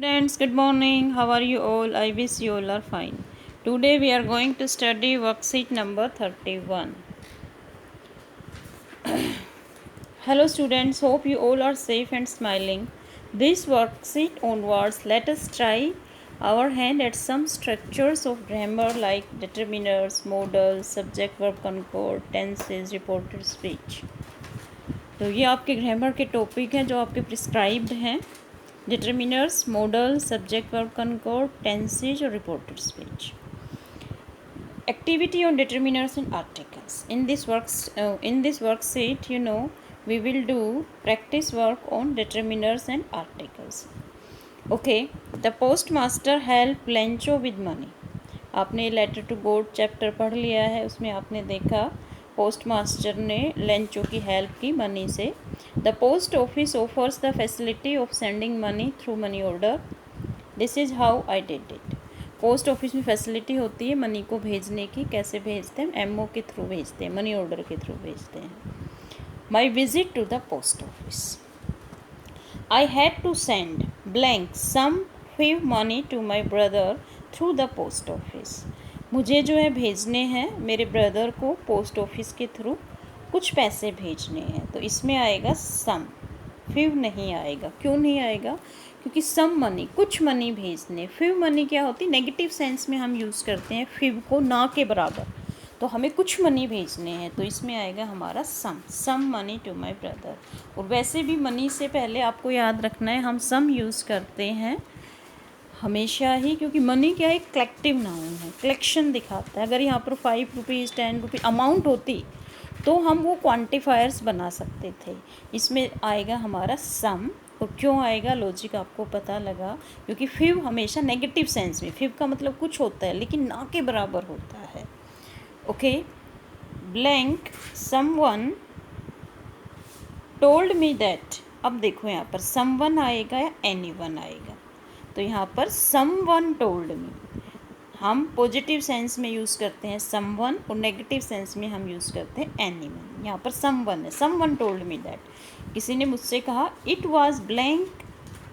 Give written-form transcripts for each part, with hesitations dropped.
Students, good morning. How are you all? I wish you all are fine. Today we are going to study worksheet number 31. Hello students, hope you all are safe and smiling. This worksheet onwards, let us try our hand at some structures of grammar like determiners, modals, subject verb concord, tenses, reported speech. तो ये आपके grammar के topic हैं जो आपके prescribed हैं. Determiners, modal, subject verb concord, tenses or reported speech. Activity on determiners and articles. In this worksheet, we will do practice work on determiners and articles. Okay, the postmaster helped Lencho with money. आपने letter to God chapter पढ़ लिया है, उसमें आपने देखा post master ने Lencho की help की मनी से. The post office offers the facility of sending money through money order. This is how I did it. Post office में फैसिलिटी होती है मनी को भेजने की. कैसे भेजते हैं? एमओ के थ्रू भेजते हैं, मनी ऑर्डर के थ्रू भेजते हैं. My visit to the post office. I had to send blank some few money to my brother through the post office. मुझे जो है भेजने हैं मेरे ब्रदर को पोस्ट ऑफिस के थ्रू कुछ पैसे भेजने हैं. तो इसमें आएगा सम, फीव नहीं आएगा. क्यों नहीं आएगा? क्योंकि सम मनी, कुछ मनी भेजने. फीव मनी क्या होती है? नेगेटिव सेंस में हम यूज़ करते हैं फीव को, ना के बराबर. तो हमें कुछ मनी भेजने हैं, तो इसमें आएगा हमारा sum money to my brother. और वैसे भी मनी से पहले आपको याद रखना है हम सम यूज़ करते हैं हमेशा ही, क्योंकि मनी क्या है? एक कलेक्टिव नाउन है, कलेक्शन दिखाता है. अगर यहाँ पर 5 रुपीज़ 10 रुपीज़ अमाउंट होती तो हम वो क्वांटिफायर्स बना सकते थे. इसमें आएगा हमारा सम. और क्यों आएगा? लॉजिक आपको पता लगा, क्योंकि फिव हमेशा नेगेटिव सेंस में, फिव का मतलब कुछ होता है लेकिन ना के बराबर होता है. Okay, blank someone told me that. अब देखो यहाँ पर समवन आएगा या एनीवन आएगा. तो यहाँ पर समवन टोल्ड मी हम पॉजिटिव सेंस में यूज़ करते हैं समवन, और नेगेटिव सेंस में हम यूज़ करते हैं एनीवन. यहाँ पर समवन है. समवन टोल्ड मी दैट, किसी ने मुझसे कहा it was blank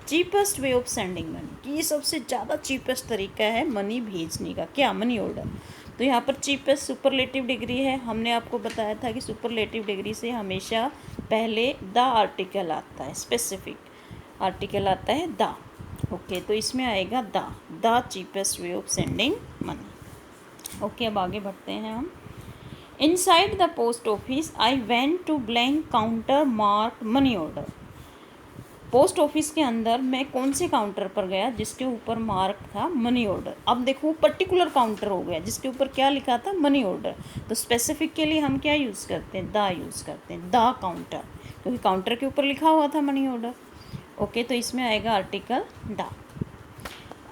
cheapest way of sending money, कि ये सबसे ज़्यादा चीपेस्ट तरीका है मनी भेजने का. क्या? Money order. तो यहाँ पर चीपेस्ट सुपरलेटिव डिग्री है. हमने आपको बताया था कि सुपरलेटिव डिग्री से हमेशा पहले द आर्टिकल आता है, स्पेसिफिक आर्टिकल आता है द. ओके, तो इसमें आएगा the cheapest way of sending money. Okay, अब आगे बढ़ते हैं हम. Inside the post office I went to blank counter mark money order. Post office के अंदर मैं कौन से काउंटर पर गया जिसके ऊपर मार्क था मनी ऑर्डर. अब देखो पर्टिकुलर काउंटर हो गया जिसके ऊपर क्या लिखा था? Money order. तो स्पेसिफिक के लिए हम क्या यूज़ करते हैं? द यूज़ करते हैं. द काउंटर, क्योंकि काउंटर के ऊपर लिखा हुआ था मनी ऑर्डर. ओके, तो इसमें आएगा article the.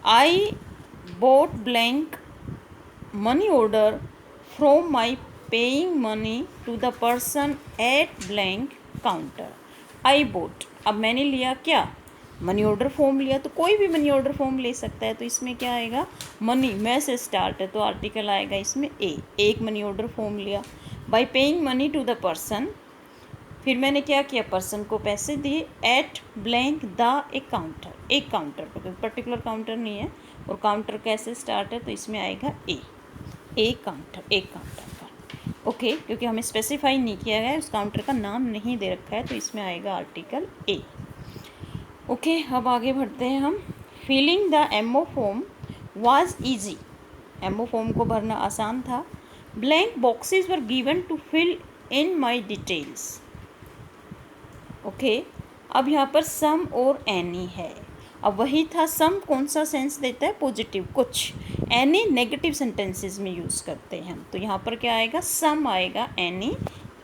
I bought blank money order from my paying money to the person at blank counter. I bought, अब मैंने लिया क्या? मनी ऑर्डर फॉर्म लिया. तो कोई भी मनी ऑर्डर फॉर्म ले सकता है. तो इसमें क्या आएगा? मनी, मैं से स्टार्ट है तो आर्टिकल आएगा इसमें ए. एक मनी ऑर्डर फॉर्म लिया. By paying money to the person, फिर मैंने क्या किया? पर्सन को पैसे दिए. एट ब्लैंक द एक काउंटर, एक काउंटर पर, कोई पर्टिकुलर काउंटर नहीं है. और काउंटर कैसे स्टार्ट है? तो इसमें आएगा ए. एक काउंटर, एक काउंटर पर. ओके, क्योंकि हमें स्पेसिफाई नहीं किया गया है, उस काउंटर का नाम नहीं दे रखा है, तो इसमें आएगा आर्टिकल ए. ओके, अब आगे बढ़ते हैं हम. Filling the MO form was easy. MO form को भरना आसान था. Blank boxes were given to fill in my details. Okay, अब यहाँ पर सम और एनी है. अब वही था, सम कौन सा सेंस देता है? पॉजिटिव, कुछ. एनी नेगेटिव सेंटेंसेस में यूज़ करते हैं हम. तो यहाँ पर क्या आएगा? सम आएगा, एनी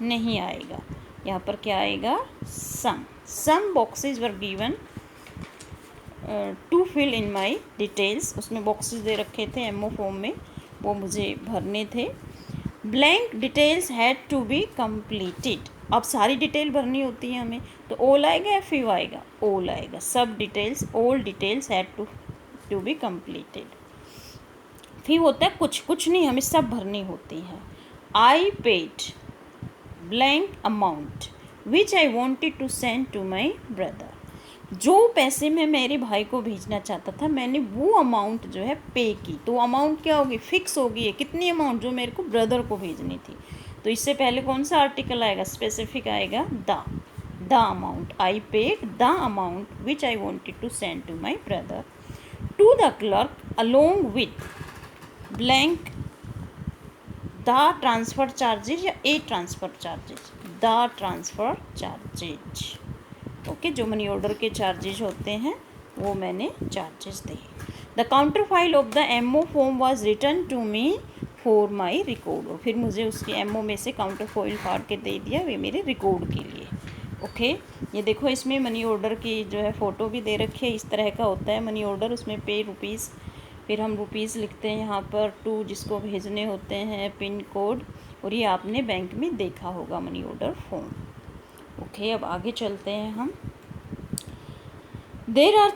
नहीं आएगा. यहाँ पर क्या आएगा? Some. Some boxes were given to fill in my details. उसमें बॉक्सेस दे रखे थे एमओ फॉर्म में, वो मुझे भरने थे. Blank details had to be completed. अब सारी डिटेल भरनी होती है हमें, तो ऑल आएगा या फिव आएगा? ऑल आएगा. सब details, all details had to be completed. फिव होता है कुछ, कुछ नहीं, हमें सब भरनी होती है. I paid blank amount which I wanted to send to my brother. जो पैसे मैं मेरे भाई को भेजना चाहता था मैंने वो अमाउंट जो है पे की, तो अमाउंट क्या होगी, फिक्स होगी है, कितनी अमाउंट जो मेरे को ब्रदर को भेजनी थी। तो इससे पहले कौन सा आर्टिकल आएगा, स्पेसिफिक आएगा, the amount, I paid the amount which I wanted to send to my brother to the clerk along with blank the transfer charges या a transfer charges, the transfer charges. Okay, जो money order के charges होते हैं वो मैंने charges दिए। The counter file of the MO form was return to me for my record, और फिर मुझे उसके एमओ में से काउंटर फाइल फाड़ के दे दिया, वे मेरे रिकॉर्ड के लिए। ओके, ये देखो इसमें मनी ऑर्डर की जो है फ़ोटो भी दे रखी है, इस तरह का होता है मनी ऑर्डर, उसमें पे रुपीज़, फिर हम रुपीज़ लिखते हैं यहाँ पर, टू जिसको भेजने होते हैं, पिन कोड, और ये आपने बैंक में देखा होगा मनी ऑर्डर फॉर्म। ओके, अब आगे चलते हैं हम। There are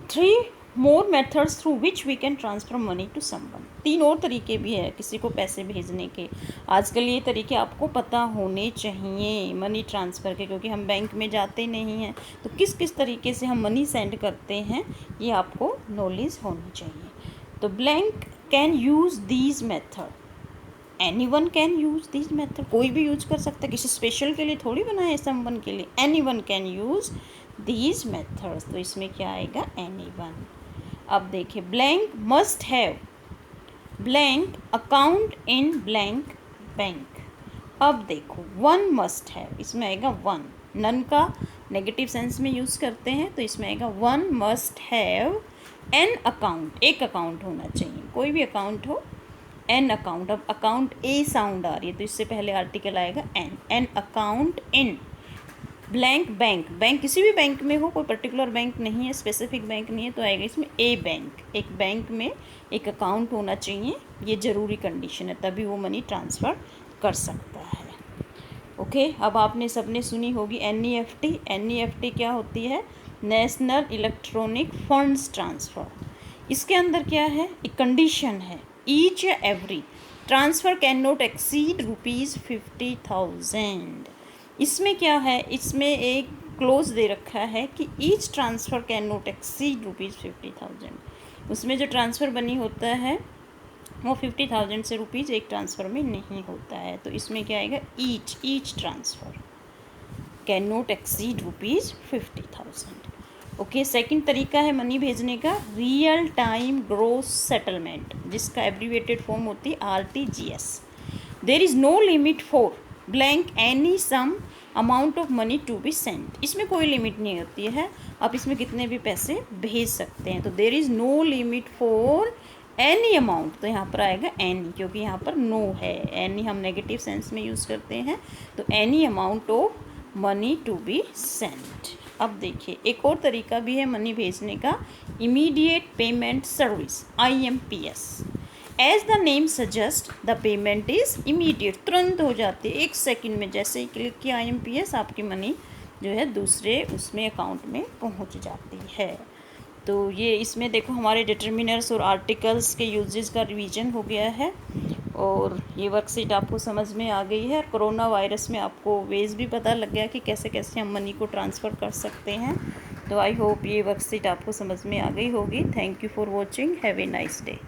3 more methods through which we can transfer money to someone. 3 और तरीके भी है किसी को पैसे भेजने के। आजकल ये तरीके आपको पता होने चाहिए मनी ट्रांसफ़र के, क्योंकि हम बैंक में जाते नहीं हैं, तो किस किस तरीके से हम मनी सेंड करते हैं ये आपको नॉलेज होनी चाहिए। तो blank can use these method, anyone can use this method, कोई भी यूज कर सकता है, किसी स्पेशल के लिए थोड़ी बनाए है समवन के लिए, anyone can use these methods, तो इसमें क्या आएगा, एनीवन। अब देखिए, blank must have blank account in blank bank. अब देखो, वन मस्ट हैव, इसमें आएगा वन, नन का नेगेटिव सेंस में यूज़ करते हैं, तो इसमें आएगा one must have an account, एक अकाउंट होना चाहिए, कोई भी अकाउंट हो, एन अकाउंट। अब अकाउंट ए साउंड आ रही है तो इससे पहले आर्टिकल आएगा N, an account in blank bank, bank किसी भी बैंक में हो, कोई पर्टिकुलर बैंक नहीं है, स्पेसिफिक बैंक नहीं है, तो आएगा इसमें ए बैंक, एक बैंक में एक अकाउंट होना चाहिए, ये ज़रूरी कंडीशन है, तभी वो मनी ट्रांसफ़र कर सकता है। ओके, अब आपने सबने सुनी होगी NEFT। NEFT क्या होती है, नेशनल इलेक्ट्रॉनिक फंड्स ट्रांसफ़र। इसके अंदर क्या है, एक कंडीशन है, ईच या every transfer can not exceed ₹50,000। इसमें क्या है, इसमें एक क्लोज दे रखा है कि each transfer can not exceed ₹50,000। उसमें जो ट्रांसफ़र बनी होता है वो 50,000 से रुपीज़ एक ट्रांसफ़र में नहीं होता है, तो इसमें क्या आएगा, each transfer can not exceed ₹50,000। Okay, second तरीका है मनी भेजने का, रियल टाइम ग्रॉस सेटलमेंट, जिसका एब्रीवेटेड फॉर्म होती है RTGS। There is no limit for blank any sum amount of money to be sent. इसमें कोई लिमिट नहीं होती है, आप इसमें कितने भी पैसे भेज सकते हैं। तो there is no limit for any amount, तो यहाँ पर आएगा एनी, क्योंकि यहाँ पर नो है, एनी हम नेगेटिव सेंस में यूज़ करते हैं, तो any amount of money to be sent. अब देखिए, एक और तरीका भी है मनी भेजने का, immediate payment service, IMPS। As the name suggest the payment is immediate, तुरंत हो जाती है, 1 सेकंड में, जैसे ही क्लिक किया IMPS आपकी मनी जो है दूसरे उसमें अकाउंट में पहुंच जाती है। तो ये इसमें देखो हमारे डिटर्मिनर्स और आर्टिकल्स के यूजेस का रिवीजन हो गया है, और ये वर्कशीट आपको समझ में आ गई है। कोरोना वायरस में आपको वेज भी पता लग गया कि कैसे कैसे हम मनी को ट्रांसफ़र कर सकते हैं। तो आई होप ये वर्कशीट आपको समझ में आ गई होगी। Thank you for watching, have a nice day.